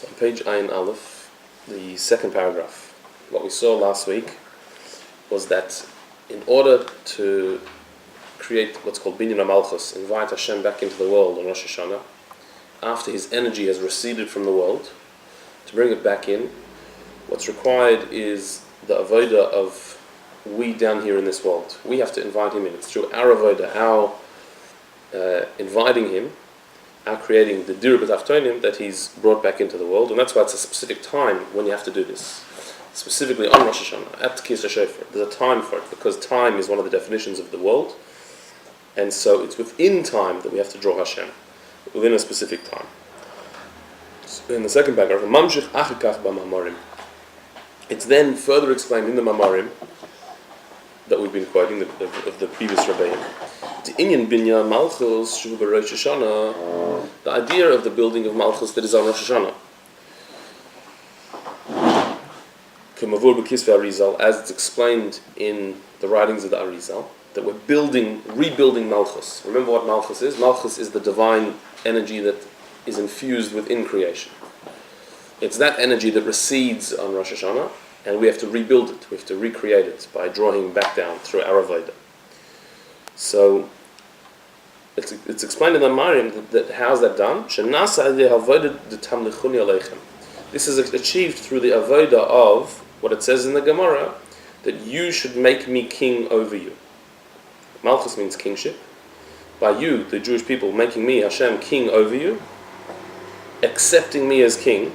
So on page Ayin Aleph, the second paragraph, what we saw last week was that in order to create what's called Binyan HaMalchus, invite Hashem back into the world on Rosh Hashanah, after his energy has receded from the world, to bring it back in, what's required is the avodah of we down here in this world. We have to invite him in. It's through our avodah, our inviting him, our creating the Dir B'Tachtonim, that he's brought back into the world. And that's why it's a specific time when you have to do this. Specifically on Rosh Hashanah, at Kis HaShofar. There's a time for it, because time is one of the definitions of the world. And so it's within time that we have to draw Hashem, within a specific time. So in the second paragraph, Mamshich Achikach B'Mamarim. It's then further explained in the Mamarim that we've been quoting of the previous Rabbi. The Inyan Binyan Malchus Shu B'Rosh Hashanah, the idea of the building of Malchus that is on Rosh Hashanah. K'mavur B'Kisvei Arizal, as it's explained in the writings of the Arizal, that we're rebuilding Malchus. Remember what Malchus is? Malchus is the divine energy that is infused within creation. It's that energy that recedes on Rosh Hashanah, and we have to rebuild it. We have to recreate it by drawing back down through our avodah. So it's explained in the Marim that how's that done? This is achieved through the avodah of what it says in the Gemara, that you should make me king over you. Malchus means kingship. By you, the Jewish people, making me, Hashem, king over you, accepting me as king,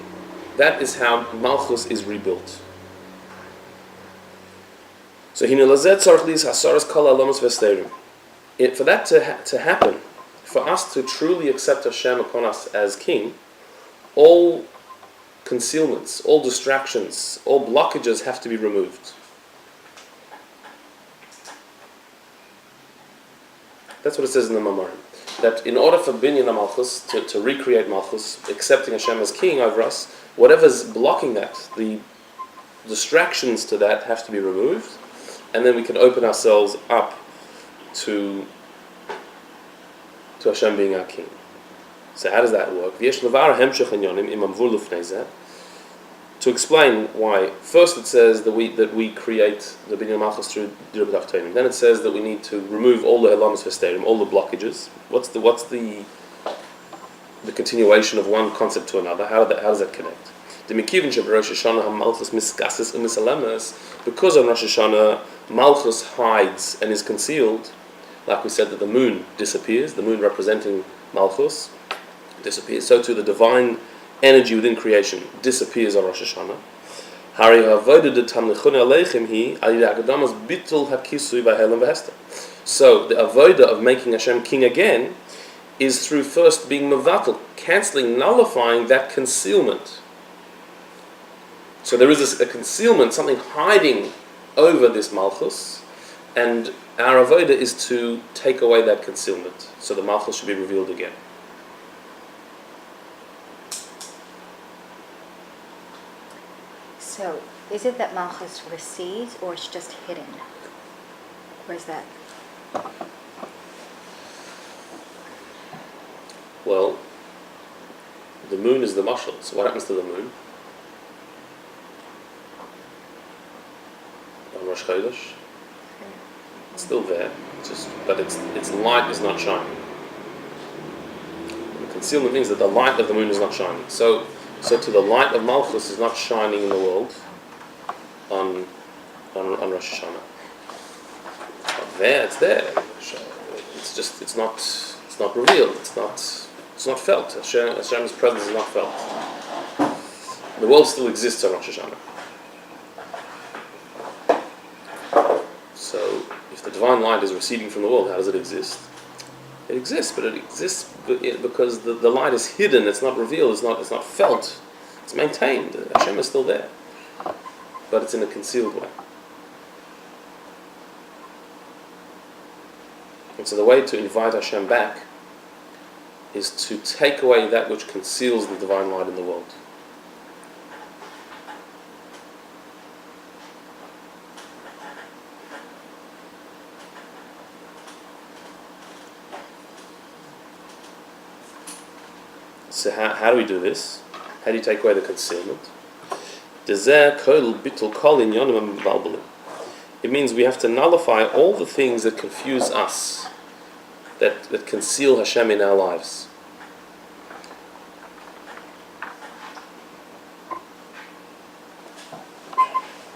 that is how Malchus is rebuilt. So for that to happen, for us to truly accept Hashem upon us as king, all concealments, all distractions, all blockages have to be removed. That's what it says in the Mamarim. That in order for Binyan HaMalchus, to recreate Malchus, accepting Hashem as king over us, whatever's blocking that, the distractions to that have to be removed, and then we can open ourselves up to Hashem being our king. So how does that work? To explain why, first it says that we create the Binyan Malchus through Dir B'Tachtonim. Then it says that we need to remove all the halamas v'sterim, all the blockages. What's the continuation of one concept to another? How does that connect? Because on Rosh Hashanah Malchus hides and is concealed, like we said that the moon disappears, the moon representing Malchus disappears, so too the divine energy within creation disappears on Rosh Hashanah. So the avodah of making Hashem king again is through first being mevatel, cancelling, nullifying that concealment. So there is a concealment, something hiding over this Malchus, and our avodah is to take away that concealment, so the Malchus should be revealed again. So, is it that Malchus recedes, or it's just hidden? Where's that? Well, the moon is the mashal. So what happens to the moon? On Rosh Chodesh, it's still there, but its light is not shining. The concealment means that the light of the moon is not shining. So to the light of Malchus is not shining in the world on Rosh Hashanah. It's there. It's not revealed. It's not felt. Hashem's presence is not felt. The world still exists on Rosh Hashanah. So if the divine light is receding from the world, how does it exist? It exists, but it exists because the light is hidden. It's not revealed. It's not felt. It's maintained. Hashem is still there, but it's in a concealed way. And so the way to invite Hashem back is to take away that which conceals the divine light in the world. So how do we do this? How do you take away the concealment? It means we have to nullify all the things that confuse us, that conceal Hashem in our lives.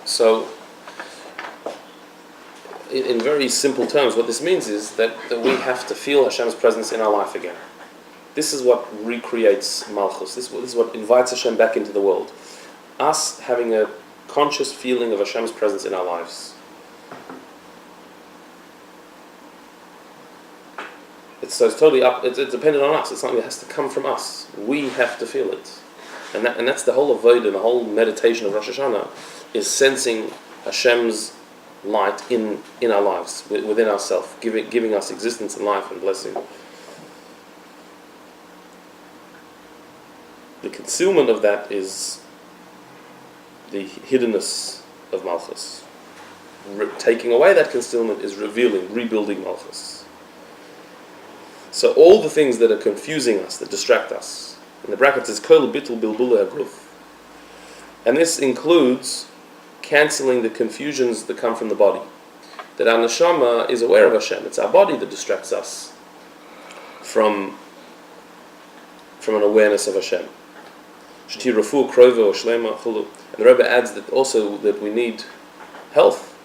So, in very simple terms, what this means is that we have to feel Hashem's presence in our life again. This is what recreates Malchus. This is what invites Hashem back into the world. Us having a conscious feeling of Hashem's presence in our lives. It's totally up. It's dependent on us. It's something that has to come from us. We have to feel it, and that's the whole avodah and the whole meditation of Rosh Hashanah, is sensing Hashem's light in our lives, within ourselves, giving us existence and life and blessing. The concealment of that is the hiddenness of Malchus. Taking away that concealment is rebuilding Malchus. So all the things that are confusing us, that distract us, in the brackets is kol bittul bilbul ha'gruf. And this includes cancelling the confusions that come from the body. That our neshama is aware of Hashem. It's our body that distracts us from an awareness of Hashem. And the Rabbi adds that also that we need health.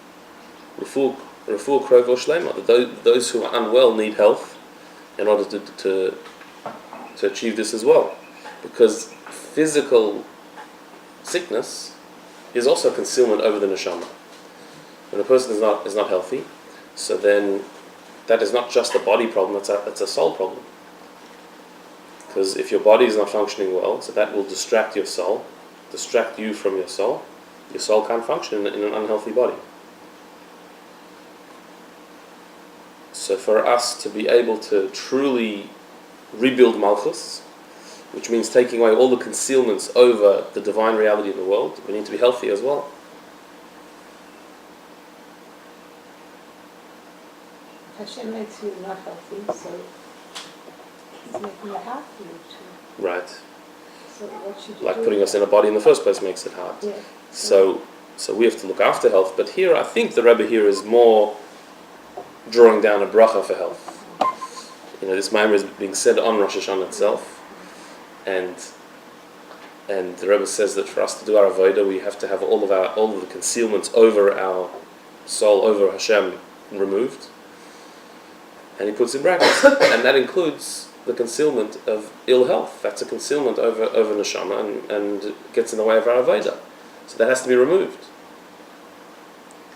That those who are unwell need health in order to achieve this as well. Because physical sickness is also concealment over the neshama. When a person is not healthy, so then that is not just a body problem, it's a soul problem. Because if your body is not functioning well, so that will distract your soul, distract you from your soul. Your soul can't function in an unhealthy body. So for us to be able to truly rebuild Malchus, which means taking away all the concealments over the divine reality in the world, we need to be healthy as well. Hashem makes you not healthy, so He's making it hard for you to. Right. So what should you Like do? putting us in a body in the first place makes it hard. Yeah. So we have to look after health. But here, I think the Rabbi here is more drawing down a bracha for health. This Maimer is being said on Rosh Hashanah itself. And the Rebbe says that for us to do our avodah, we have to have all of the concealments over our soul, over Hashem, removed. And he puts in brackets, and that includes the concealment of ill health. That's a concealment over neshama, and gets in the way of our avodah. So that has to be removed.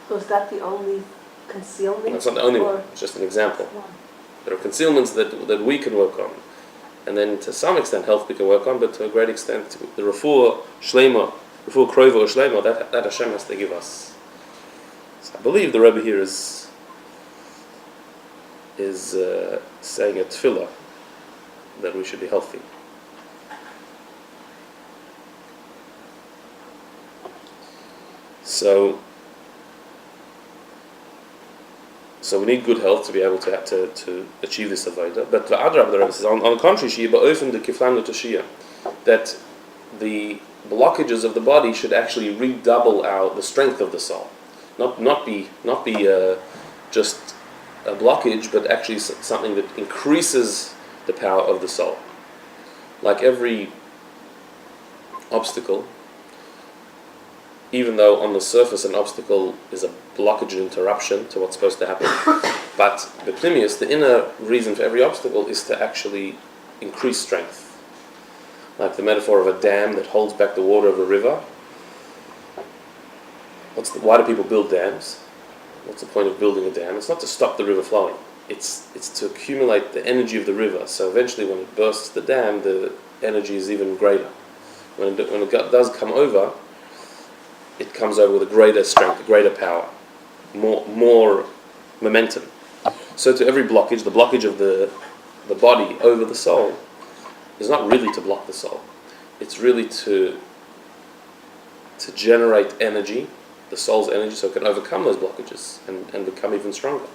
So is that the only concealment? That's not the only one. It's just an example. There are concealments that we can work on. And then to some extent health we can work on, but to a great extent the refuah shlema, refuah krova or shlema, that Hashem has to give us. So I believe the Rebbe here is saying a tefillah that we should be healthy. So we need good health to be able to achieve this avodah. But the Adrab, the Rebbe says, on the contrary, that the blockages of the body should actually redouble the strength of the soul, not be just a blockage, but actually something that increases the power of the soul. Like every obstacle, even though on the surface an obstacle is a blockage and interruption to what's supposed to happen, but the pnimius, the inner reason for every obstacle, is to actually increase strength. Like the metaphor of a dam that holds back the water of a river. Why do people build dams? What's the point of building a dam? It's not to stop the river flowing. It's to accumulate the energy of the river. So eventually when it bursts the dam, the energy is even greater. When it does come over, it comes over with a greater strength, a greater power, more momentum. So to every blockage, the blockage of the body over the soul is not really to block the soul. It's really to generate energy, the soul's energy, so it can overcome those blockages and become even stronger.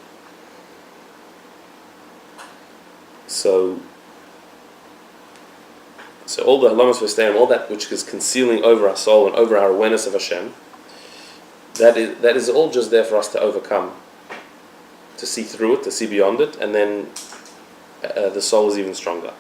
So So all the halamas v'steim, all that which is concealing over our soul and over our awareness of Hashem, that is all just there for us to overcome, to see through it, to see beyond it, and then the soul is even stronger.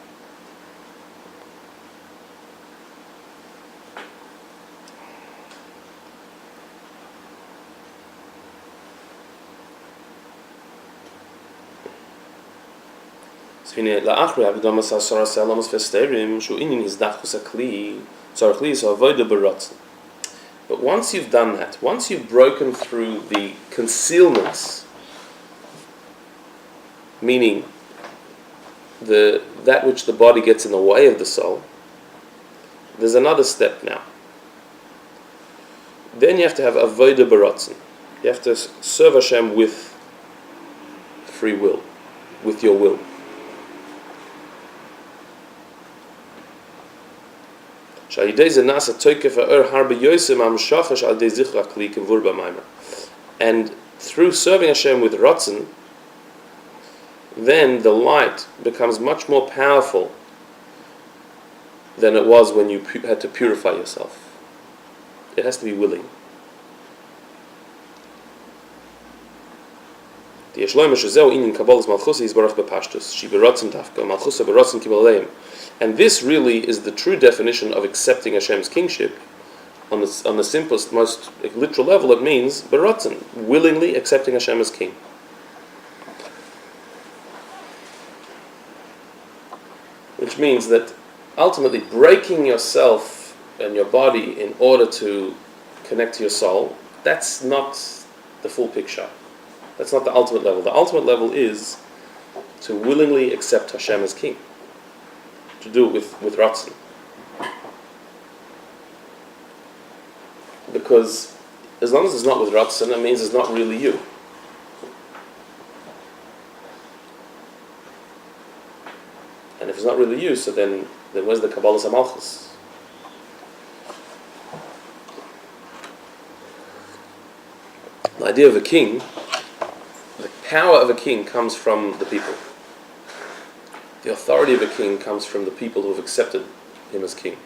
But once you've done that, once you've broken through the concealments, meaning that which the body gets in the way of the soul, there's another step now. Then you have to have avodah baratzon. You have to serve Hashem with free will, with your will. And through serving Hashem with ratzon, then the light becomes much more powerful than it was when you had to purify yourself. It has to be willing. And this really is the true definition of accepting Hashem's kingship. On the simplest, most literal level, it means beratzon, willingly accepting Hashem as king. Which means that ultimately breaking yourself and your body in order to connect to your soul, that's not the full picture. That's not the ultimate level. The ultimate level is to willingly accept Hashem as king. To do it with ratzon. Because as long as it's not with ratzon, it means it's not really you. And if it's not really you, so then where's the Kabbalas HaMalchus? The idea of a king, the power of a king comes from the people. The authority of a king comes from the people who have accepted him as king.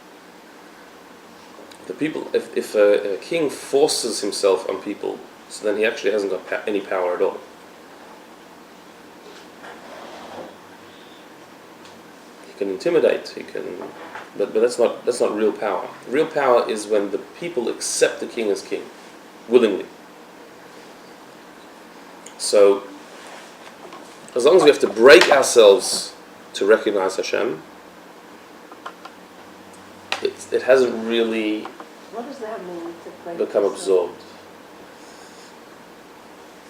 The people, if a king forces himself on people, so then he actually hasn't got any power at all. He can intimidate. But that's not real power. Real power is when the people accept the king as king, willingly. So, as long as we have to break ourselves to recognize Hashem, it hasn't really What does that mean, to break become yourself? absorbed.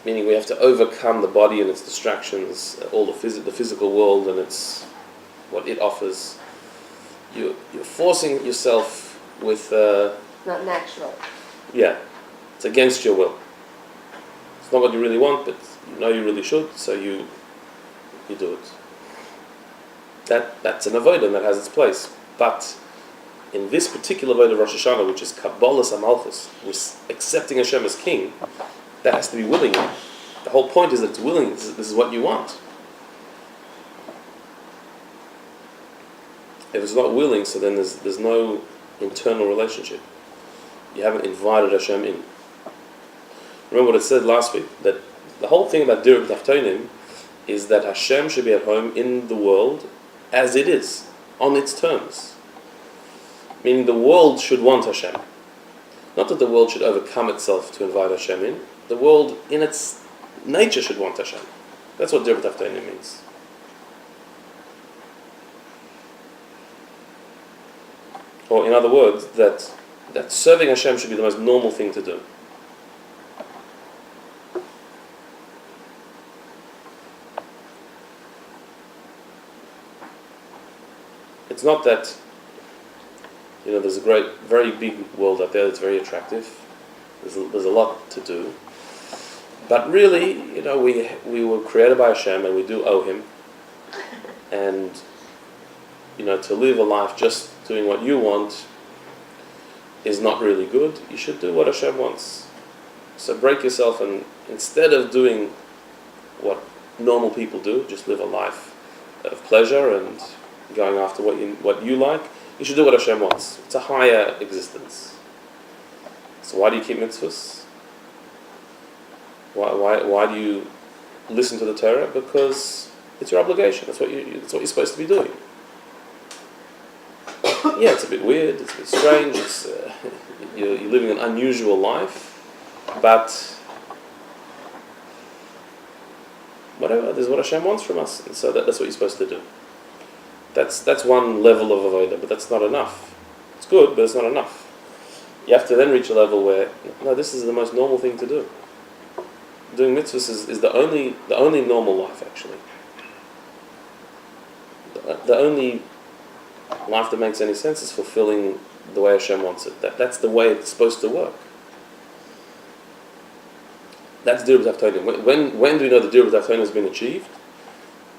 Meaning we have to overcome the body and its distractions, all the physical world and its what it offers. You're forcing yourself with Not natural. yeah, it's against your will. It's not what you really want, but you know you really should, so you do it. That's an avodah and that has its place. But in this particular avodah of Rosh Hashanah, which is Kabbalas HaMalchus, which is accepting Hashem as king, that has to be willing. The whole point is that it's willing. This is what you want. If it's not willing, so then there's no internal relationship. You haven't invited Hashem in. Remember what I said last week, that the whole thing about Diruk Taftonim is that Hashem should be at home in the world as it is, on its terms. Meaning the world should want Hashem. Not that the world should overcome itself to invite Hashem in. The world in its nature should want Hashem. That's what Diruk Taftonim means. Or in other words, that serving Hashem should be the most normal thing to do. It's not that, there's a great, very big world out there that's very attractive. There's a lot to do. But really, we were created by Hashem and we do owe Him. And, to live a life just doing what you want is not really good. You should do what Hashem wants. So break yourself and instead of doing what normal people do, just live a life of pleasure and going after what you like, You should do what Hashem wants. It's a higher existence. So why do you keep mitzvahs? Why do you listen to the Torah? Because it's your obligation. That's what you're supposed to be doing. Yeah, it's a bit weird. It's a bit strange. You're living an unusual life, but whatever. This is what Hashem wants from us, and so that's what you're supposed to do. That's one level of avodah, but that's not enough. It's good, but it's not enough. You have to then reach a level where no, this is the most normal thing to do. Doing mitzvahs is the only normal life, actually. The only life that makes any sense is fulfilling the way Hashem wants it. That's the way it's supposed to work. That's Dir B'Tachtonim. When do we know the Dir B'Tachtonim has been achieved?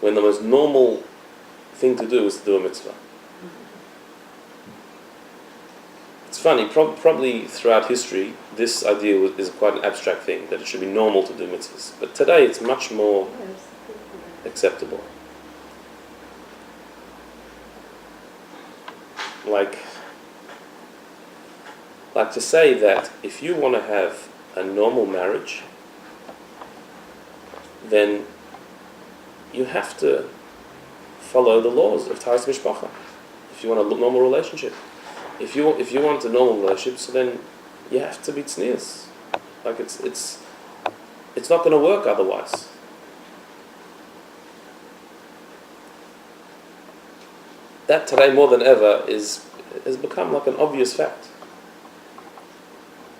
When the most normal thing to do is to do a mitzvah. It's funny, probably throughout history, this idea is quite an abstract thing, that it should be normal to do mitzvahs. But today it's much more acceptable. Like to say that if you want to have a normal marriage, then you have to follow the laws of Taras Mishpacha. If you want a normal relationship, if you want a normal relationship, so then you have to be tznius. Like it's not going to work otherwise. That today more than ever has become like an obvious fact.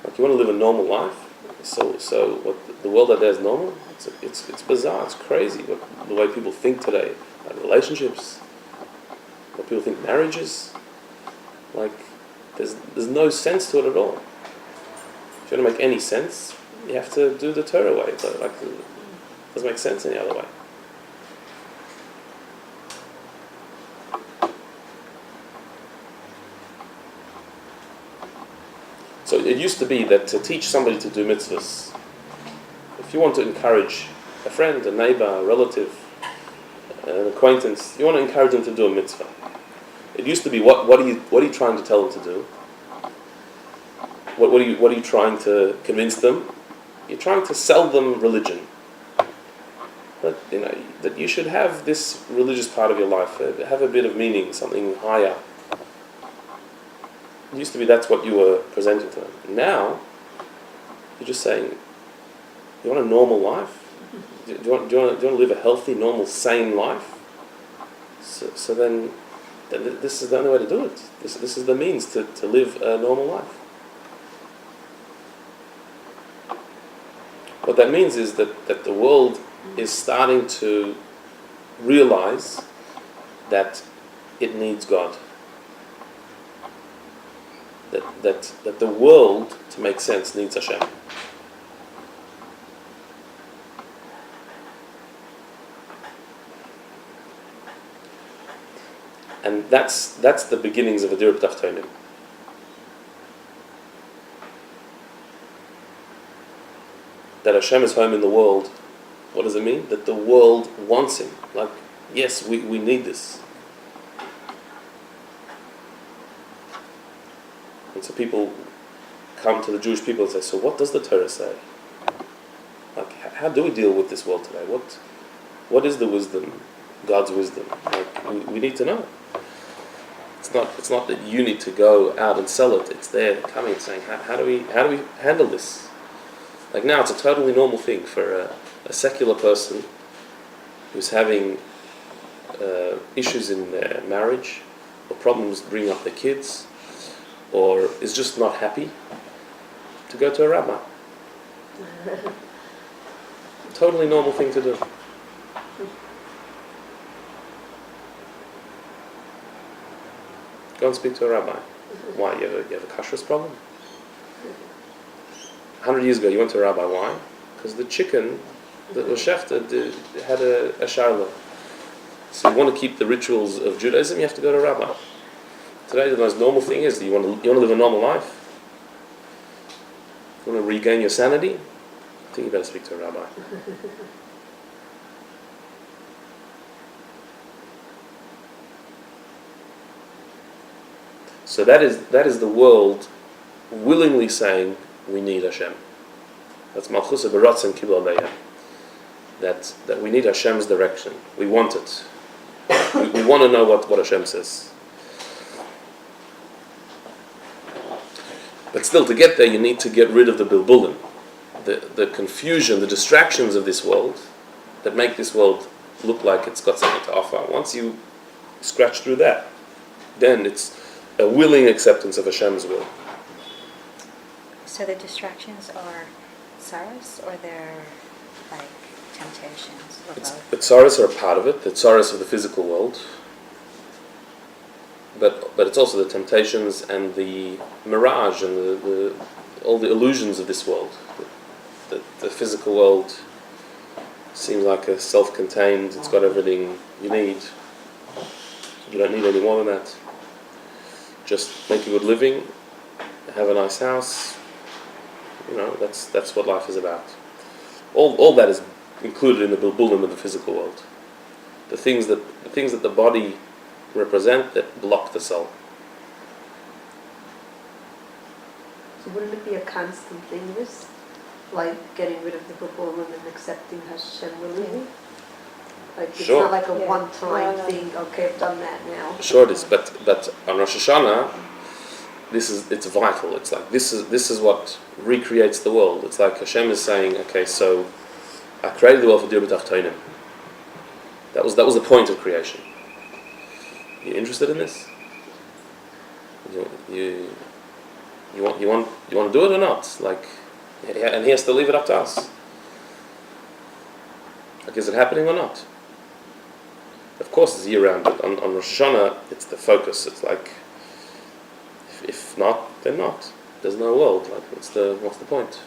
Like you want to live a normal life, so what the world out there is normal. It's bizarre. It's crazy the way people think today about relationships, what people think marriage is. Like there's no sense to it at all. If you want to make any sense, you have to do the Torah way. But like it doesn't make sense any other way. So it used to be that to teach somebody to do mitzvahs, if you want to encourage a friend, a neighbor, a relative, an acquaintance, you want to encourage them to do a mitzvah. It used to be what are you trying to tell them to do? What are you trying to convince them? You're trying to sell them religion. That you should have this religious part of your life, have a bit of meaning, something higher. It used to be that's what you were presenting to them. Now, you're just saying, you want a normal life? Do you want to live a healthy, normal, sane life? So then this is the only way to do it. This is the means to live a normal life. What that means is that the world is starting to realize that it needs God. That the world, to make sense, needs Hashem. And that's the beginnings of a Dir B'Tachtonim. That Hashem is home in the world. What does it mean? That the world wants Him. Like, yes, we need this. And so people come to the Jewish people and say, so what does the Torah say? Like, how do we deal with this world today? What is the wisdom, God's wisdom? Like, we need to know. It's not that you need to go out and sell it. It's there coming and saying, how do we handle this? Like now, it's a totally normal thing for a secular person who's having issues in their marriage, or problems bringing up their kids, or is just not happy, to go to a rabbi. Totally normal thing to do. Go and speak to a rabbi. Why? You have a kashrus problem? 100 years ago, you went to a rabbi. Why? Because the chicken that was shechted had a sharla. So you want to keep the rituals of Judaism, you have to go to a rabbi. Today, the most normal thing is, you want to live a normal life? You want to regain your sanity? I think you better speak to a rabbi. So that is the world willingly saying we need Hashem. That's Malchus Beratzon Kibul Aleya. That we need Hashem's direction. We want it. We want to know what Hashem says. But still, to get there, you need to get rid of the bilbulim, the confusion, the distractions of this world that make this world look like it's got something to offer. Once you scratch through that, then it's a willing acceptance of Hashem's will. So the distractions are sorrows, or they're like temptations, or both? The tsaras are a part of it, the tsaras of the physical world, but it's also the temptations and the mirage and the all the illusions of this world. The physical world seems like a self-contained, it's got everything you need. You don't need any more than that. Just make a good living, have a nice house. That's what life is about. All that is included in the bilbulim of the physical world. The things that the body represent that block the soul. So wouldn't it be a constant thing, this? Like getting rid of the bilbulim and accepting Hashem willingly? Like it's Sure. not like a Yeah. one-time No. thing, okay, I've done that now. Sure it is, but on Rosh Hashanah, it's vital. It's like this is what recreates the world. It's like Hashem is saying, okay, so I created the world for dir b'tachtonim. That was the point of creation. You interested in this? You want to do it or not? Like, and he has to leave it up to us. Like, is it happening or not? Of course, it's year round, but on Rosh Hashanah, it's the focus. It's like, if not, then not. There's no world. Like, what's the point?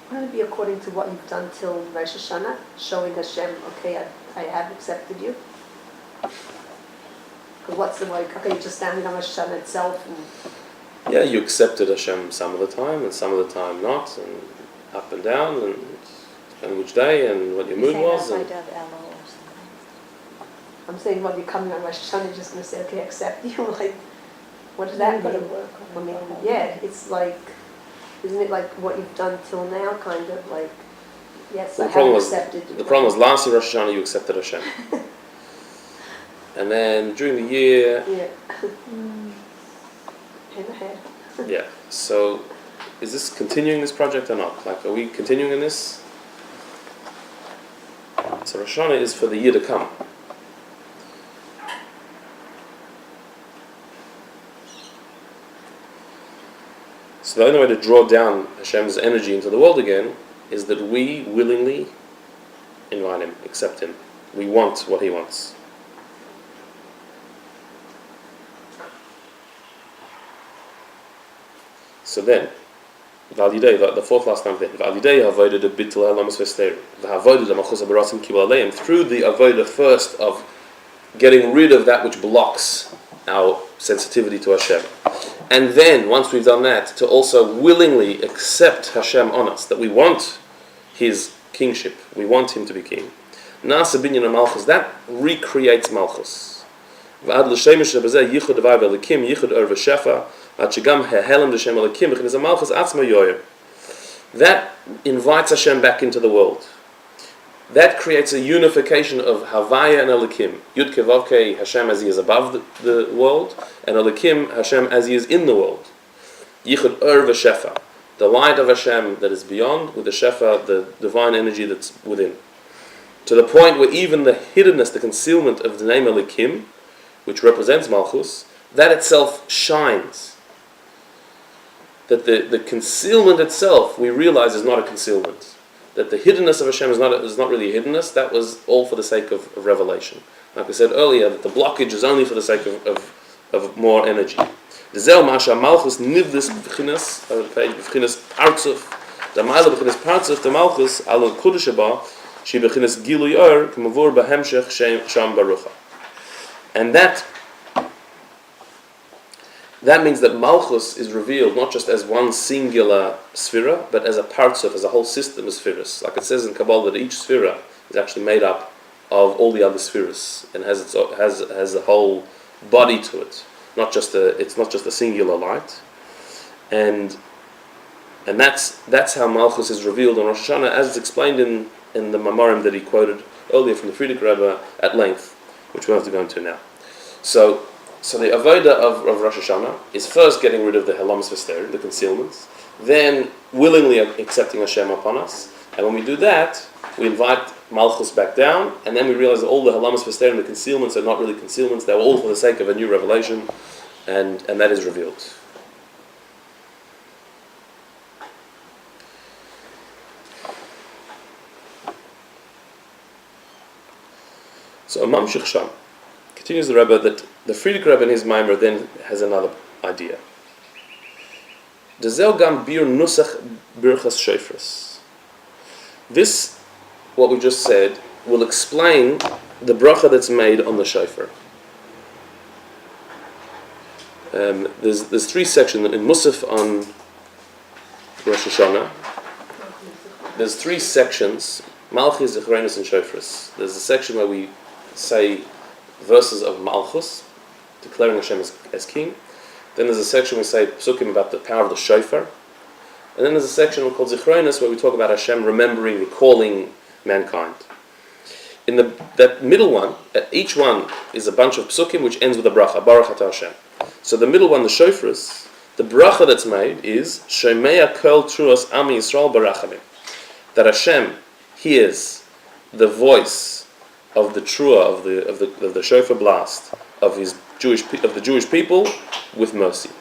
Wouldn't it be according to what you've done till Rosh Hashanah, showing Hashem, okay, I have accepted you? Because what's the like, okay, you're just standing on Rosh Hashanah itself and Yeah, you accepted Hashem some of the time, and some of the time not, and up and down, and depending which day and what your mood Say was. that And by Dov Elul or something. I'm saying when you're coming on Rosh Hashanah, you're just going to say, okay, I accept you. Like, what is that going to work? I mean, yeah, it's like, isn't it like what you've done till now, kind of like, yes, Well, I the problem have was- accepted you. the problem was last year Rosh Hashanah you accepted Hashem, and then during the year, Yeah. In the head. yeah. So, is this continuing this project or not? Like, are we continuing in this? So Rosh Hashanah is for the year to come. So the only way to draw down Hashem's energy into the world again is that we willingly invite Him, accept Him. We want what He wants. So then, the fourth last time then, through the avodah first of getting rid of that which blocks our sensitivity to Hashem. And then, once we've done that, to also willingly accept Hashem on us, that we want His kingship, we want Him to be king. Nasa binyan Malchus, that recreates Malchus. That invites Hashem back into the world. That creates a unification of Havaya and Elikim. Yud Kevavke, Hashem as He is above the world, and Elikim, Hashem as He is in the world. Yichud v'Shefa, the light of Hashem that is beyond, with the Shefa, the divine energy that's within. To the point where even the hiddenness, the concealment of the name Elikim, which represents Malchus, that itself shines. That the concealment itself, we realize, is not a concealment. That the hiddenness of Hashem is not really a hiddenness, that was all for the sake of revelation. Like I said earlier, that the blockage is only for the sake of more energy. The Masha Malchus Nivdis B'chinas, page B'chinas Partzuf, the Maila B'chinas Partzuf, the Malchus, Alon Kudeshaba, She B'chinas Gilui Ur, K'mavur B'hemshech Sham Barucha. And that means that Malchus is revealed not just as one singular sphera, but as a partzuf, as a whole system of spheres. Like it says in Kabbalah that each sphera is actually made up of all the other spheres and has a whole body to it. it's not just a singular light, and that's how Malchus is revealed on Rosh Hashanah, as it's explained in the Mamarim that he quoted earlier from the Frierdiker Rebbe at length, which we don't have to go into now. So the avodah of Rosh Hashanah is first getting rid of the helamas v'sterim, the concealments, then willingly accepting Hashem upon us, and when we do that, we invite Malchus back down, and then we realize that all the helamas v'sterim, the concealments, are not really concealments; they were all for the sake of a new revelation, and that is revealed. So Mamshich Sham continues the Rebbe that the Frierdiker Rebbe in his Maimer then has another idea. Dezel gam bir nusach birchas shofros. This, what we just said, will explain the bracha that's made on the shofar. There's three sections in Musaf on Rosh Hashanah. There's three sections: Malchus, Zechronus, and Shofros. There's a section where we say verses of Malchus, declaring Hashem as king. Then there's a section where we say psukim about the power of the shofar. And then there's a section called Zechronus where we talk about Hashem remembering, recalling mankind. In that middle one, each one is a bunch of psukim which ends with a bracha, Baruch Atah Hashem. So the middle one, the shofars, the bracha that's made is Shemea Kol Truas Ami Yisrael Barachamim. That Hashem hears the voice of the trua of the shofar blast of the Jewish people with mercy.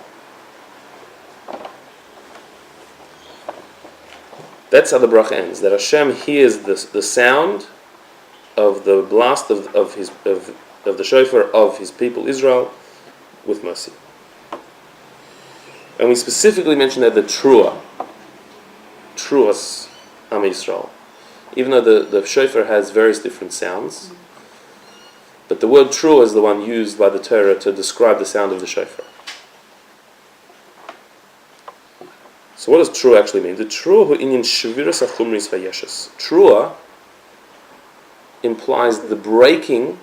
That's how the bracha ends. That Hashem hears the sound of the blast of the shofar of His people Israel with mercy. And we specifically mentioned that the truas Am Yisrael. Even though the shofar has various different sounds, but the word trua is the one used by the Torah to describe the sound of the shofar. So what does trua actually mean? The trua hu inyan shviras achumris vayeshes. Trua implies the breaking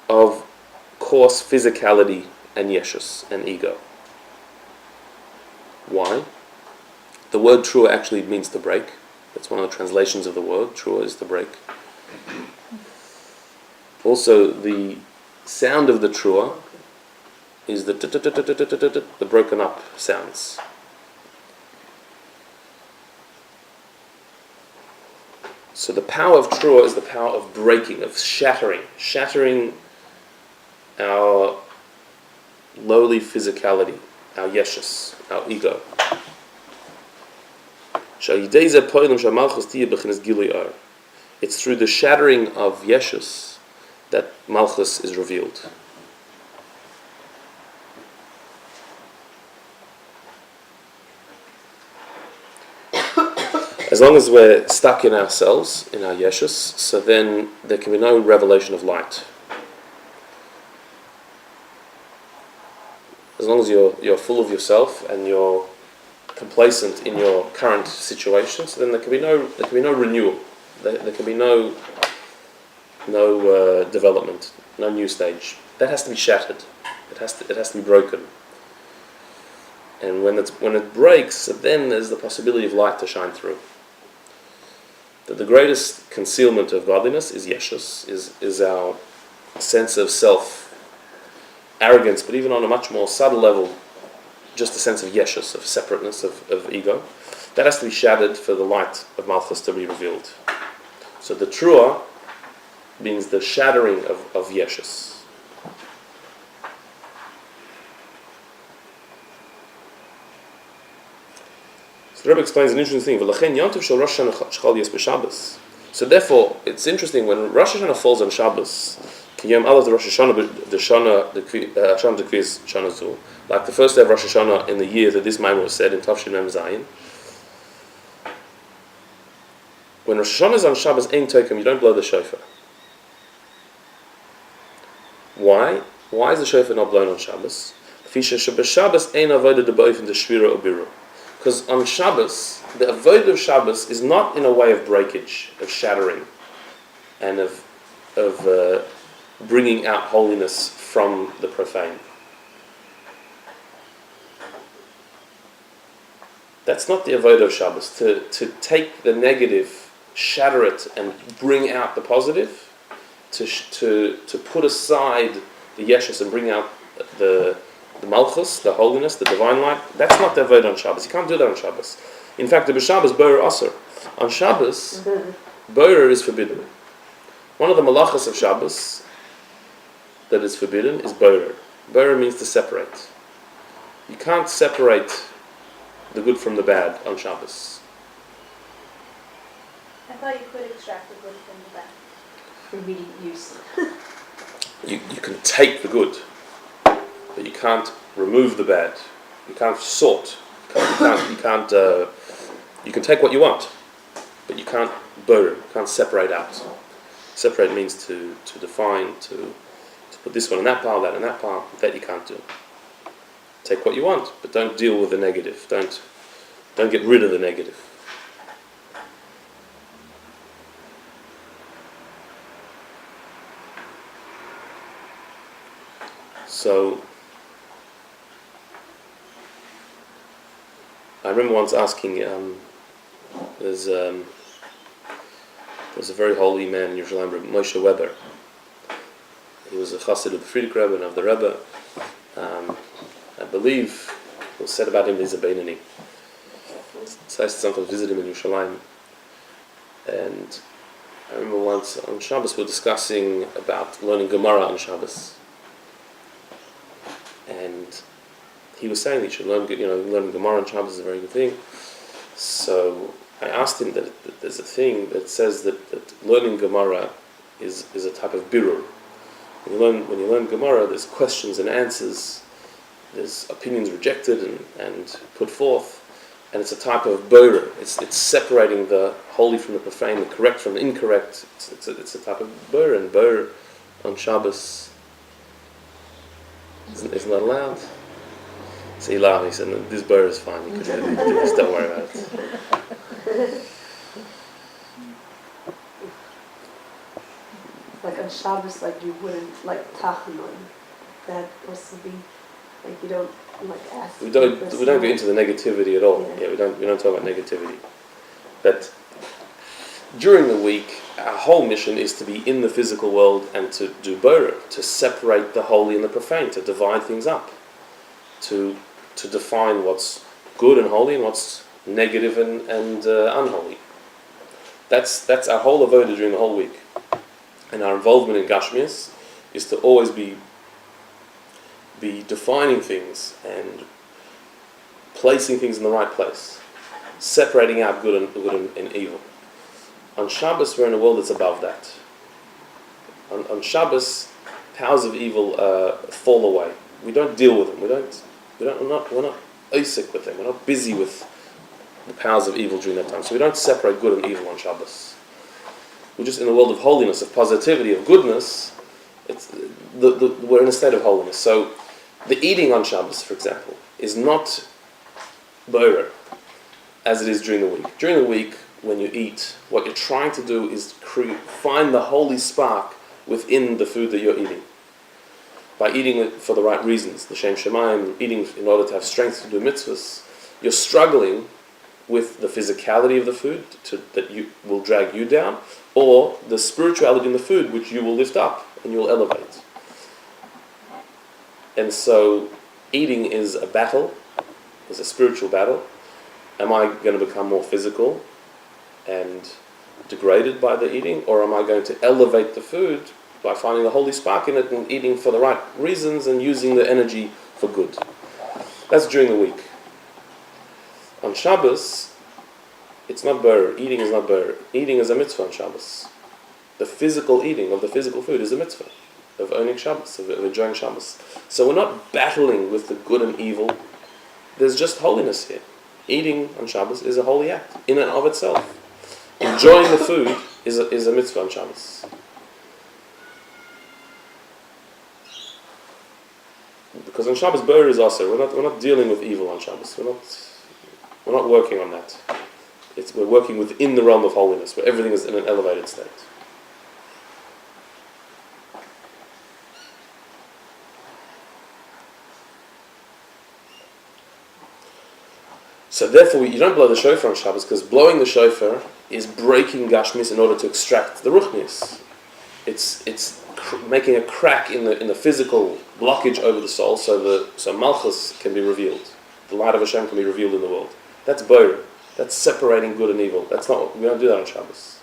of coarse physicality and yeshus and ego. Why? The word trua actually means to break. That's one of the translations of the word. Trua is to break. Also, the sound of the trua is the broken up sounds. So the power of trua is the power of breaking, of shattering our lowly physicality, our yeshus, our ego. It's through the shattering of yeshus that Malchus is revealed. As long as we're stuck in ourselves, in our yeshus, so then there can be no revelation of light. As long as you're full of yourself and you're complacent in your current situation, so then there can be no renewal. There can be no development, no new stage. That has to be shattered. It has to be broken. And when it breaks, then there's the possibility of light to shine through. That the greatest concealment of godliness is yeshus, is our sense of self arrogance, but even on a much more subtle level, just a sense of yeshus, of separateness, of ego. That has to be shattered for the light of Malchus to be revealed. So the trua means the shattering of yeshus. So the Rebbe explains an interesting thing. So therefore, it's interesting when Rosh Hashanah falls on Shabbos, like the first day of Rosh Hashanah in the year that this Maimon was said in Tavshin Mem Zayin. When Rosh Hashanah is on Shabbos, Ein Tokem, you don't blow the shofar. Why? Why is the shofar not blown on Shabbos? Because on Shabbos, the avodah of Shabbos is not in a way of breakage, of shattering, and of bringing out holiness from the profane. That's not the avodah of Shabbos. To take the negative, shatter it, and bring out the positive. To put aside the yeshus and bring out the malchus, the holiness, the divine light. That's not the avodah on Shabbos. You can't do that on Shabbos. In fact, the b'Shabbos borer aser. On Shabbos, borer is forbidden. One of the malachas of Shabbos that is forbidden is borer. Borer means to separate. You can't separate the good from the bad on Shabbos. I thought you could extract the good from the bad. For immediate use. You can take the good, but you can't remove the bad. You can't sort. You can take what you want, but you can't burn. You can't separate out. Separate means to define, to put this one in that pile, that in that pile. That you can't do. Take what you want, but don't deal with the negative. Don't get rid of the negative. So, I remember once asking, there's a very holy man in Yerushalayim, Moshe Weber. He was a chassid of the Friedrich Rebbe and of the Rebbe. I believe it was said about him he's a Beinani. So I used to sometimes visit him in Yerushalayim. And I remember once on Shabbos we were discussing about learning Gemara on Shabbos. And he was saying that you should learn Gemara on Shabbos is a very good thing. So I asked him that there's a thing that says that learning Gemara is a type of birur. When you learn Gemara, there's questions and answers, there's opinions rejected and put forth, and it's a type of borer. It's separating the holy from the profane, the correct from the incorrect. It's a type of borer, and borer on Shabbos isn't that allowed? So he laughed. He said, "No, this borer is fine. You could just don't worry about it." Like on Shabbos, like you wouldn't like tachanun. That was to be like you don't like ask. We don't get into the negativity at all. Yeah, we don't talk about negativity. But during the week, our whole mission is to be in the physical world and to do borer, to separate the holy and the profane, to divide things up, to define what's good and holy and what's negative and unholy. That's our whole avodah during the whole week. And our involvement in Gashmias is to always be defining things and placing things in the right place, separating out good and evil. On Shabbos, we're in a world that's above that. On Shabbos, powers of evil fall away. We don't deal with them. We're not osik with them. We're not busy with the powers of evil during that time. So we don't separate good and evil on Shabbos. We're just in the world of holiness, of positivity, of goodness. We're in a state of holiness. So the eating on Shabbos, for example, is not borer as it is during the week. During the week, when you eat, what you're trying to do is find the holy spark within the food that you're eating. By eating it for the right reasons, the Shem Shemayim, eating in order to have strength to do mitzvahs, you're struggling with the physicality of the food that will drag you down, or the spirituality in the food which you will lift up and you will elevate. And so eating is a battle, is a spiritual battle. Am I going to become more physical and degraded by the eating, or am I going to elevate the food by finding the holy spark in it and eating for the right reasons and using the energy for good? That's during the week. On Shabbos, it's not borer. Eating is not borer. Eating is a mitzvah on Shabbos. The physical eating of the physical food is a mitzvah of owning Shabbos, of enjoying Shabbos. So we're not battling with the good and evil. There's just holiness here. Eating on Shabbos is a holy act in and of itself. Enjoying the food is a mitzvah on Shabbos. Because on Shabbos, borer is also. We're not dealing with evil on Shabbos. We're not working on that. We're working within the realm of holiness, where everything is in an elevated state. So therefore, you don't blow the shofar on Shabbos because blowing the shofar is breaking Gashmis in order to extract the Ruchnis. It's making a crack in the physical blockage over the soul, so Malchus can be revealed. The light of Hashem can be revealed in the world. That's Boyer. That's separating good and evil. We don't do that on Shabbos.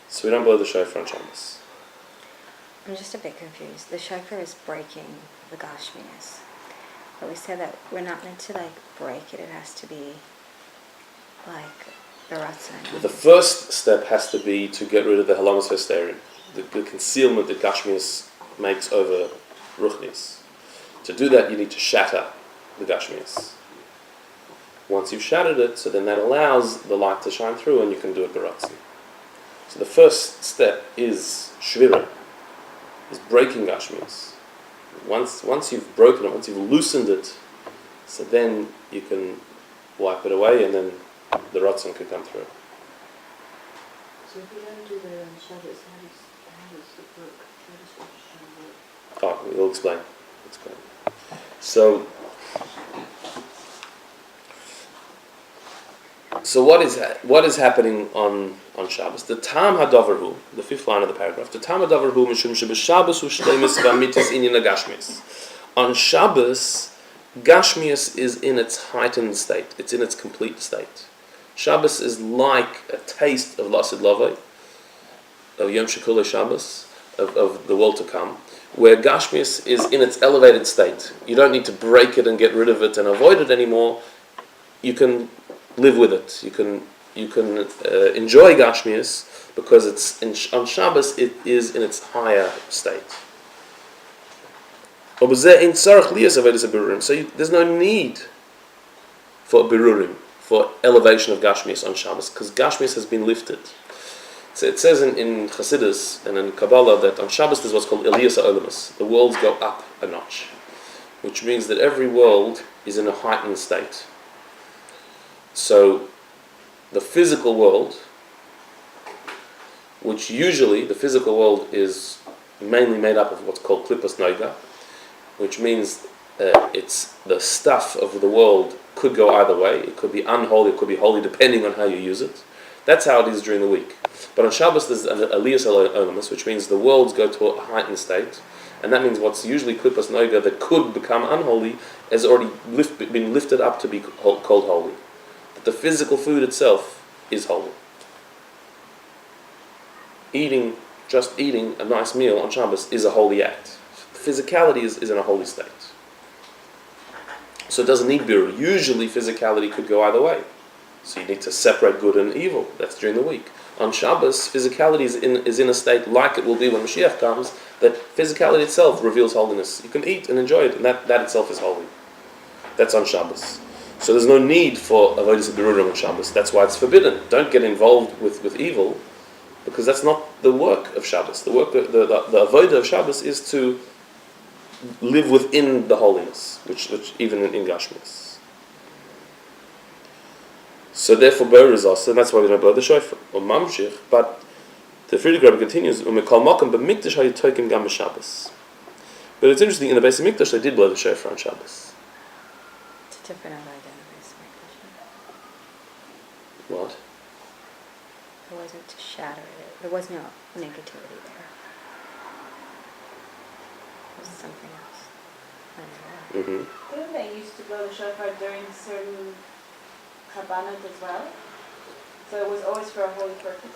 So we don't blow the shofar on Shabbos. I'm just a bit confused. The shofar is breaking the Gashmias. But we said that we're not meant to break it. It has to be the ratzon. The first step has to be to get rid of the halamas hysterium, the concealment that Gashmias makes over Ruchnis. To do that, you need to shatter the Gashmias. Once you've shattered it, so then that allows the light to shine through and you can do it baratzon. So the first step is shvira, is breaking Gashmias. Once you've broken it, once you've loosened it, so then you can wipe it away and then the ratzon can come through. So if you don't do the Shabbos, how does it work? How does Rosh Hashanah work? We'll explain. So what is happening on Shabbos? The Tam Hadavarhu, the fifth line of the paragraph. The Tam Hadavarhu mishum sheb'Shabbos hu shleimus v'amitis inyan Gashmias. On Shabbos, Gashmias is in its heightened state. It's in its complete state. Shabbos is like a taste of Lasid Lavai, of Yom Shekule Shabbos, of the world to come, where Gashmias is in its elevated state. You don't need to break it and get rid of it and avoid it anymore. You can live with it. You can enjoy Gashmias because on Shabbos it is in its higher state. So there's no need for birurim, for elevation of Gashmias on Shabbos, because Gashmias has been lifted. So it says in Chassidus and in Kabbalah that on Shabbos there's what's called Eliyas HaOlamus. The worlds go up a notch, which means that every world is in a heightened state. So the physical world, which usually the physical world is mainly made up of what's called Klippas Noiga, which means it's the stuff of the world could go either way. It could be unholy, it could be holy, depending on how you use it. That's how it is during the week. But on Shabbos there's an Eliyas HaOlamus, which means the worlds go to a heightened state, and that means what's usually Klippas Noiga that could become unholy has already been lifted up to be called holy. But the physical food itself is holy. Just eating a nice meal on Shabbos is a holy act. Physicality is in a holy state. So it doesn't need birur. Usually physicality could go either way. So you need to separate good and evil. That's during the week. On Shabbos, physicality is in a state like it will be when Mashiach comes, that physicality itself reveals holiness. You can eat and enjoy it, and that itself is holy. That's on Shabbos. So there's no need for avodas birurim on Shabbos. That's why it's forbidden. Don't get involved with evil, because that's not the work of Shabbos. The avodah of Shabbos is to live within the holiness, which even in Gashmias. So therefore, Boyer is also, and that's why we don't blow the shofar or mamshich. But the Friedrich Rabbi continues, "Umekol makom b'mikdash hayu toikim gam b'Shabbos." But it's interesting, in the Beis Hamikdash they did blow the shofar on Shabbos. It's a different idea than this What? It wasn't to shatter it. There was no negativity there. It was something else. I don't know. Mm-hmm. Didn't they used to blow the shofar during certain kabbanot as well? So it was always for a holy purpose?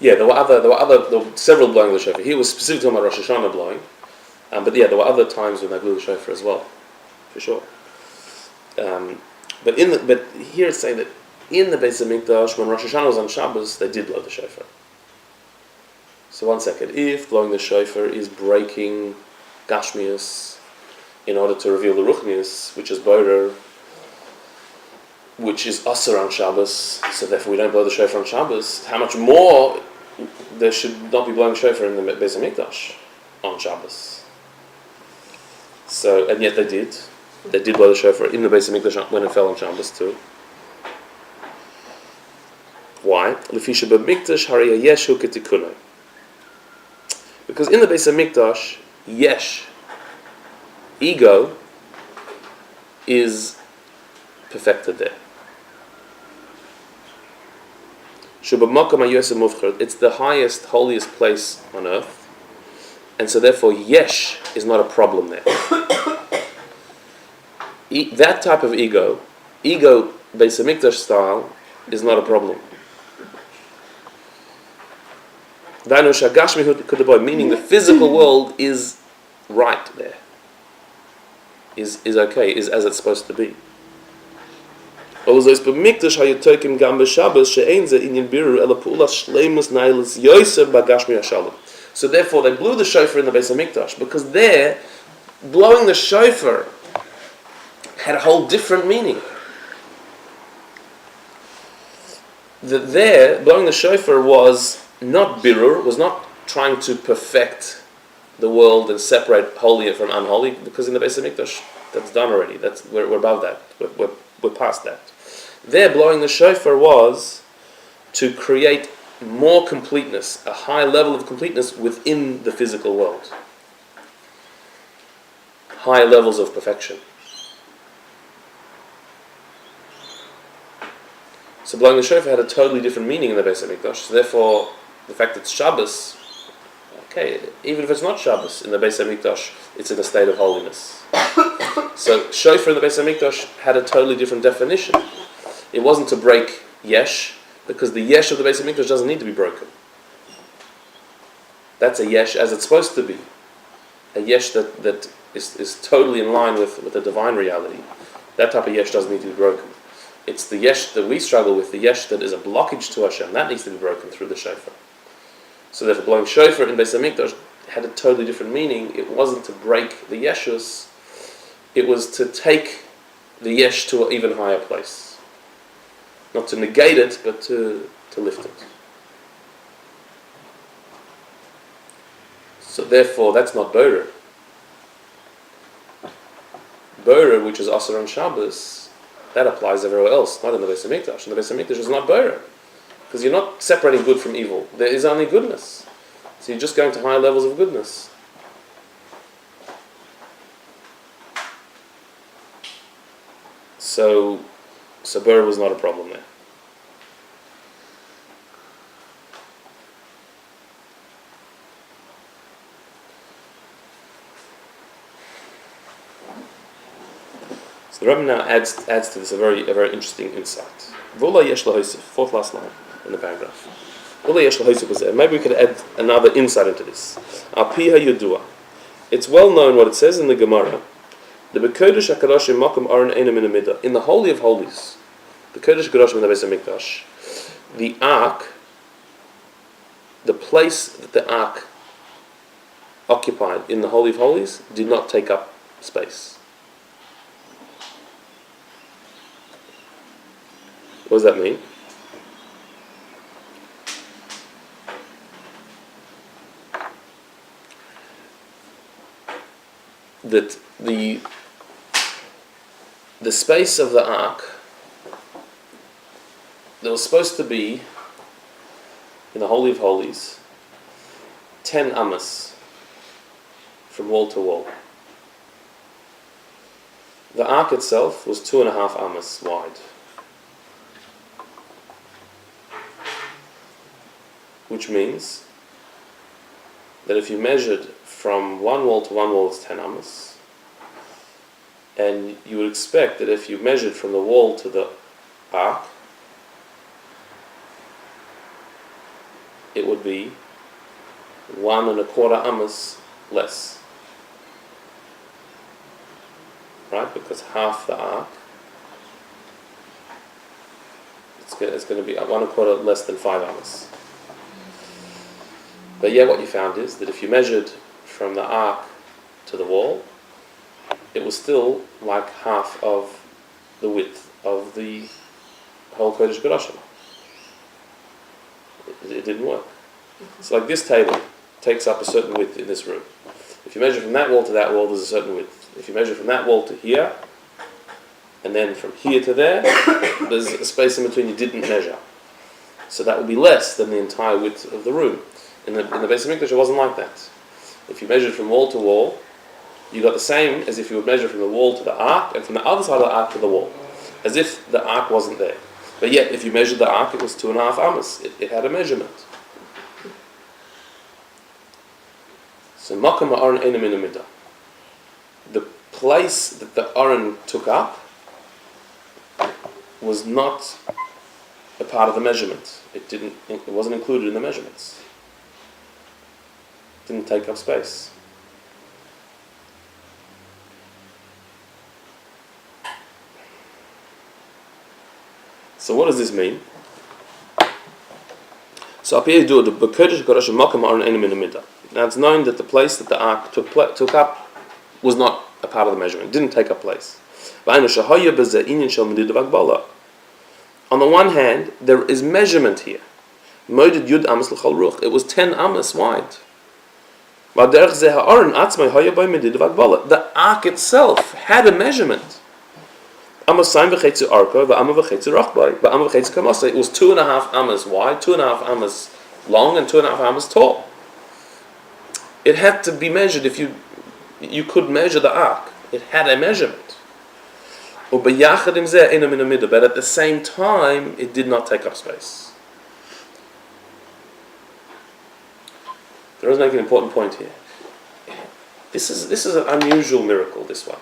Yeah, there were several blowing of the shofar. He was specifically talking about Rosh Hashanah blowing, but yeah, there were other times when they blew the shofar as well, for sure. But here it's saying that in the Beis Hamikdash, when Rosh Hashanah was on Shabbos, they did blow the shofar. So one second, if blowing the shofar is breaking Gashmias in order to reveal the Ruchnius, which is Borer, which is Asur on Shabbos, so therefore we don't blow the shofar on Shabbos, how much more there should not be blowing shofar in the Beis Hamikdash on Shabbos. So, and yet they did. They did blow the shofar in the Beis Hamikdash when it fell on Shabbos too. Why? Because in the Beis Hamikdash, yesh, ego, is perfected there. It's the highest, holiest place on earth, and so therefore yesh is not a problem there. That type of ego, Beis Hamikdash style, is not a problem. Meaning the physical world is right there. Is okay, is as it's supposed to be. So therefore they blew the shofar in the Beis Hamikdash, because there, blowing the shofar had a whole different meaning. That there, blowing the shofar was not birur, was not trying to perfect the world and separate holy from unholy, because in the Beis Hamikdash that's done already. We're above that. We're past that. There, blowing the shofar was to create more completeness, a high level of completeness within the physical world. High levels of perfection. So blowing the shofar had a totally different meaning in the Beis Hamikdash. So therefore, the fact that it's Shabbos, okay, even if it's not Shabbos in the Beis Hamikdash, it's in a state of holiness. So shofar in the Beis Hamikdash had a totally different definition. It wasn't to break yesh, because the yesh of the Beis Hamikdash doesn't need to be broken. That's a yesh as it's supposed to be. A yesh that is totally in line with the divine reality. That type of yesh doesn't need to be broken. It's the yesh that we struggle with, the yesh that is a blockage to Hashem, that needs to be broken through the shofar. So therefore blowing shofar in Beis Hamikdash had a totally different meaning. It wasn't to break the yeshus, it was to take the yesh to an even higher place. Not to negate it, but to lift it. So therefore, that's not Borer. Borer, which is Asar on Shabbos, that applies everywhere else, not in the Beis Hamikdash. And the Beis Hamikdash is not Borer, because you're not separating good from evil. There is only goodness. So you're just going to higher levels of goodness. So Borer was not a problem there. So the Rabbi now adds to this a very interesting insight. V'ula yesh lahoisif, fourth last line in the paragraph. V'ula yesh lahoisif was there. Maybe we could add another insight into this. Al pi ha'yudua. It's well known what it says in the Gemara. The Bekodesh HaKadoshim Makom Aron Eina Min HaMidah. In the Holy of Holies, the Kodesh HaKadoshim in the Beis HaMikdash, the Ark, the place that the Ark occupied in the Holy of Holies did not take up space. What does that mean? That the space of the ark, there was supposed to be, in the Holy of Holies, 10 amas from wall to wall. The ark itself was 2.5 amas wide. Which means that if you measured from one wall to one wall, it's 10 amas. And you would expect that if you measured from the wall to the ark, it would be 1.25 amas less. Right? Because half the ark, it's going to be 1.25 less than 5 amas. But yeah, what you found is that if you measured from the ark to the wall, it was still like half of the width of the whole Kodesh Kodashim. It didn't work. So like this table takes up a certain width in this room. If you measure from that wall to that wall, there's a certain width. If you measure from that wall to here, and then from here to there, there's a space in between you didn't measure. So that would be less than the entire width of the room. In the Beis Hamikdash, it wasn't like that. If you measured from wall to wall, You got the same as if you would measure from the wall to the ark, and from the other side of the ark to the wall, as if the ark wasn't there. But yet, if you measured the ark, it was 2.5 amas. It had a measurement. So makam ha'aron eina min hamidah. The place that the aron took up was not a part of the measurement. It wasn't included in the measurements. It didn't take up space. So what does this mean? So up here you do the B'Kodesh HaKadosh Makam Ha'aron Eina Min Hamidah. Now it's known that the place that the ark took up was not a part of the measurement. It didn't take up place. On the one hand, there is measurement here. It was 10 amas wide. The ark itself had a measurement. It was 2.5 amas wide, 2.5 amas long, and 2.5 amas tall. It had to be measured. If you could measure the ark, it had a measurement. But at the same time, it did not take up space. There is making an important point here. This is an unusual miracle, this one.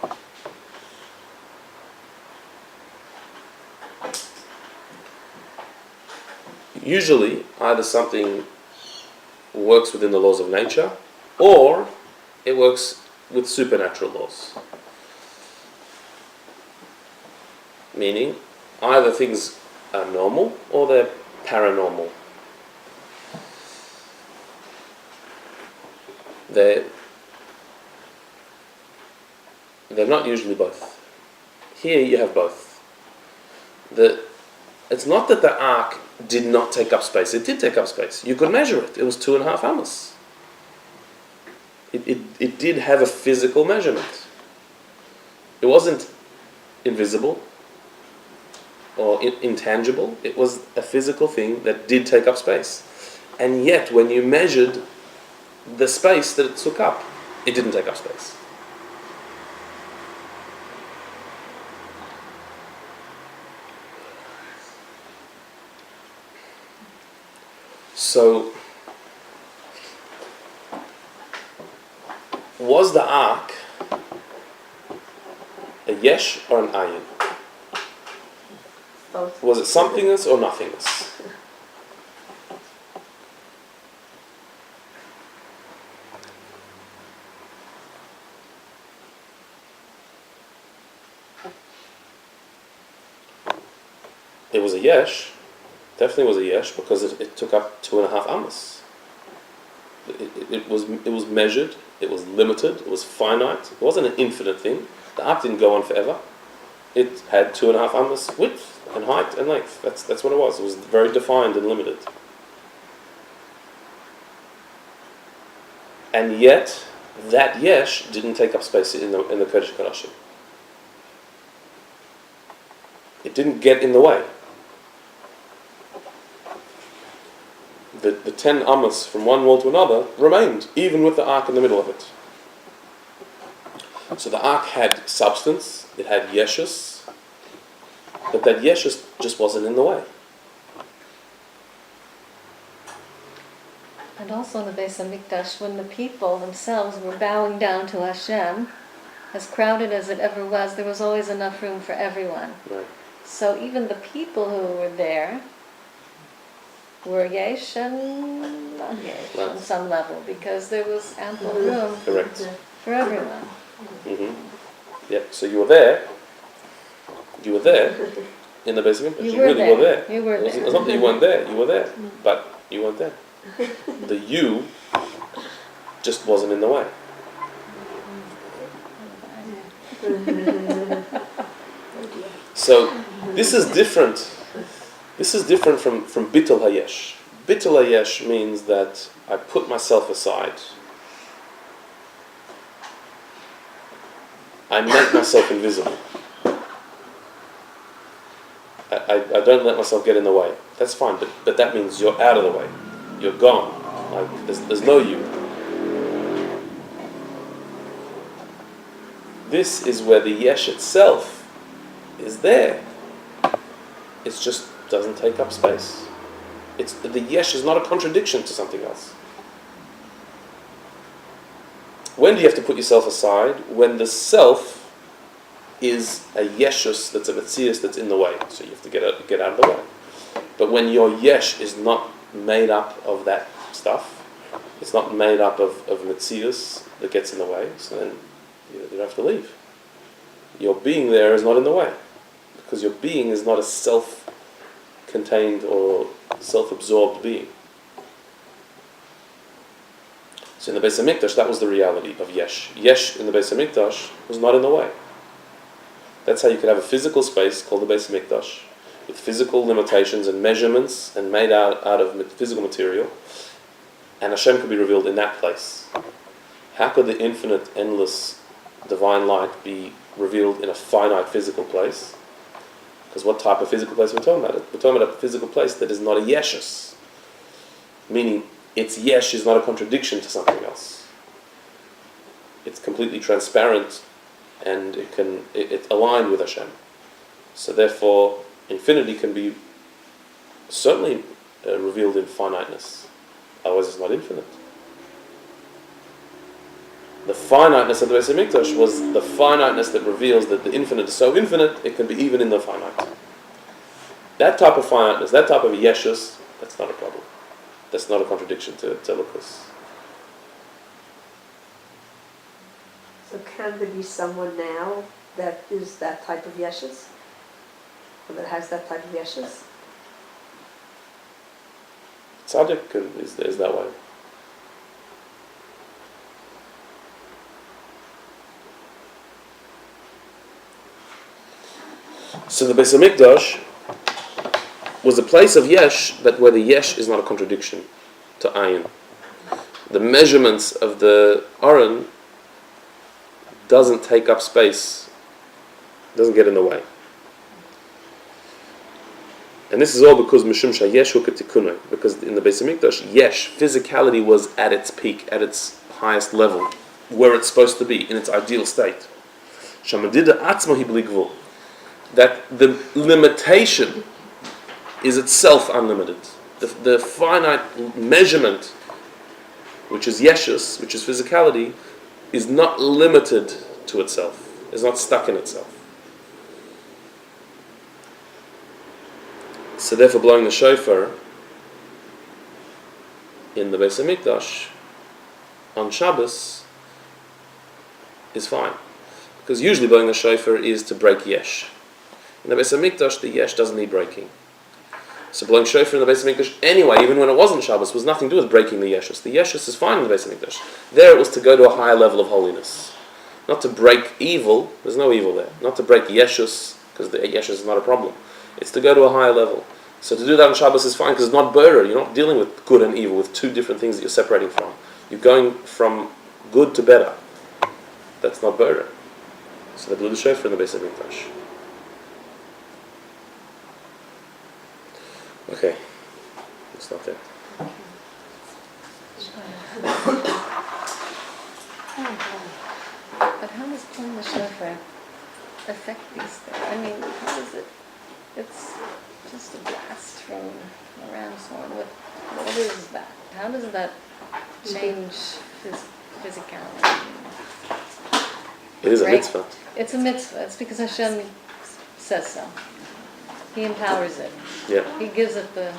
Usually, either something works within the laws of nature, or it works with supernatural laws. Meaning, either things are normal or they're paranormal. They're not usually both. Here you have both. It's not that the ark did not take up space. It did take up space. You could measure it. It was 2.5 amas. It did have a physical measurement. It wasn't invisible or intangible. It was a physical thing that did take up space. And yet, when you measured the space that it took up, it didn't take up space. So, was the ark a yesh or an ayin? Both. Was it somethingness or nothingness? It was a yesh. Definitely was a yesh because it took up 2.5 amas. It was measured. It was limited. It was finite. It wasn't an infinite thing. The ark didn't go on forever. It had 2.5 amas width and height and length. That's what it was. It was very defined and limited. And yet, that yesh didn't take up space in the Kodesh HaKodashim. It didn't get in the way. The 10 amas from one wall to another remained, even with the ark in the middle of it. So the ark had substance, it had yeshus, but that yeshus just wasn't in the way. And also in the Beis Hamikdash, when the people themselves were bowing down to Hashem, as crowded as it ever was, there was always enough room for everyone. Right. So even the people who were there were yesh and not yesh Right. on some level, because there was ample room Correct. for everyone. Mm-hmm. Yeah. So you were there. You were there in the Beis Hamikdash. You You were really there. were there. You were It there. was not that you weren't there. You were there, but you weren't there. The you just wasn't in the way. So this is different. This is different from Bittul Hayesh. Bittul Hayesh means that I put myself aside. I make myself invisible. I don't let myself get in the way. That's fine, but that means you're out of the way. You're gone. Like there's no you. this is where the yesh itself is there. It just doesn't take up space. The yesh is not a contradiction to something else. When do you have to put yourself aside? When the self is a yeshus, that's a metzius that's in the way. So you have to get out of the way. But when your yesh is not made up of that stuff, it's not made up of metzius that gets in the way, so then you don't have to leave. Your being there is not in the way. Because your being is not a self-contained or self-absorbed being. So in the Beis HaMikdash, that was the reality of Yesh. Yesh in the Beis HaMikdash was not in the way. That's how you could have a physical space called the Beis HaMikdash, with physical limitations and measurements and made out of physical material, and Hashem could be revealed in that place. How could the infinite, endless, divine light be revealed in a finite physical place? Because what type of physical place are we talking about? We're talking about a physical place that is not a yeshus, meaning its yesh is not a contradiction to something else. It's completely transparent, and it's aligned with Hashem. So therefore, infinity can be certainly revealed in finiteness. Otherwise, it's not infinite. The finiteness of the Beis HaMikdash was the finiteness that reveals that the infinite is so infinite, it can be even in the finite. That type of finiteness, that type of yeshus, that's not a problem. That's not a contradiction to Elokus. So can there be someone now that is that type of yeshus? Or that has that type of yeshus? Tzaddik is that way. So the Beis HaMikdash was a place of yesh, but where the yesh is not a contradiction to ayin. The measurements of the Aron doesn't take up space, doesn't get in the way. And this is all because Mishum Shayesh hu k'tikunai, because in the Beis HaMikdash, yesh, physicality was at its peak, at its highest level, where it's supposed to be, in its ideal state. Shamadida atzma hi bli gvul, that the limitation is itself unlimited. The finite measurement, which is yeshus, which is physicality, is not limited to itself, is not stuck in itself. So therefore blowing the shofar in the Beis HaMikdash on Shabbos is fine. Because usually blowing the shofar is to break yesh. In the Beis HaMikdash, the yesh doesn't need breaking. So blowing shofar in the Beis HaMikdash anyway, even when it wasn't Shabbos, was nothing to do with breaking the yeshus. The yeshus is fine in the Beis HaMikdash. There it was to go to a higher level of holiness. Not to break evil, there's no evil there. Not to break yeshus, because the yeshus is not a problem. It's to go to a higher level. So to do that on Shabbos is fine, because it's not burr. You're not dealing with good and evil, with two different things that you're separating from. You're going from good to better. That's not burr. So they blew the shofar in the Beis HaMikdash. Okay, let's stop there. But how does blowing the shofar affect these things? I mean, how does it? It's just a blast from a ram's horn. What is that? How does that change physicality? It is a Right? mitzvah. It's a mitzvah. It's because Hashem says so. He empowers it. Yeah. He gives it the...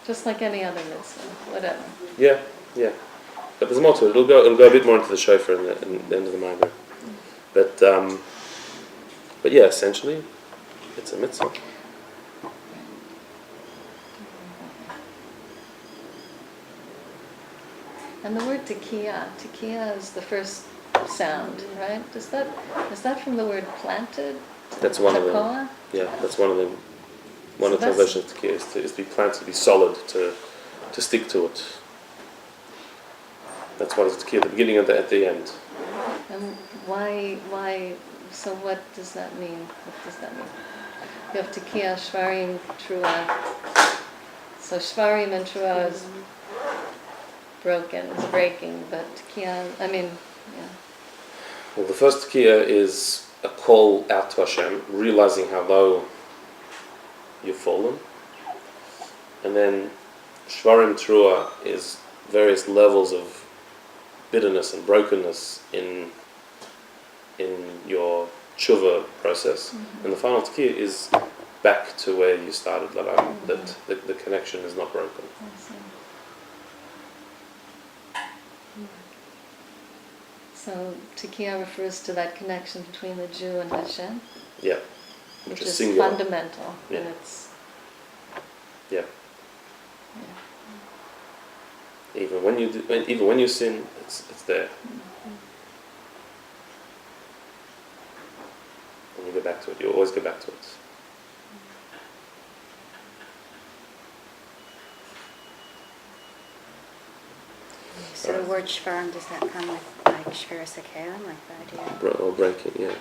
Just like any other mitzvah, whatever. Yeah. But there's more to it. It'll go a bit more into the shofar in the end of the Maimer. But yeah, essentially, it's a mitzvah. And the word tekiah is the first sound, right? Is that from the word planted? That's one of them. Tekoa? Yeah, that's one of them. One So of the translations of tekiah is to be planted, to be solid, to stick to it. That's what is tekiah at the beginning and at the end. And why, so what does that mean? What does that mean? You have tekiah, shvarim, truah. So shvarim and truah is broken, it's breaking, but Tekiah, I mean, yeah. Well, the first Tekiah is a call out to Hashem, realizing how low you've fallen. And then Shvarim Trua is various levels of bitterness and brokenness in your tshuva process. And the final Tekiah is back to where you started, that the connection is not broken. I see. So Tekiah refers to that connection between the Jew and Hashem, Yeah, which is is singular. fundamental. Yeah. And it's Yeah. yeah. Even when you sin, it's there, and you go back to it. You always go back to it. So the word shvarim, does that come with like shvira sakalim, like the idea? Or breaking, yeah.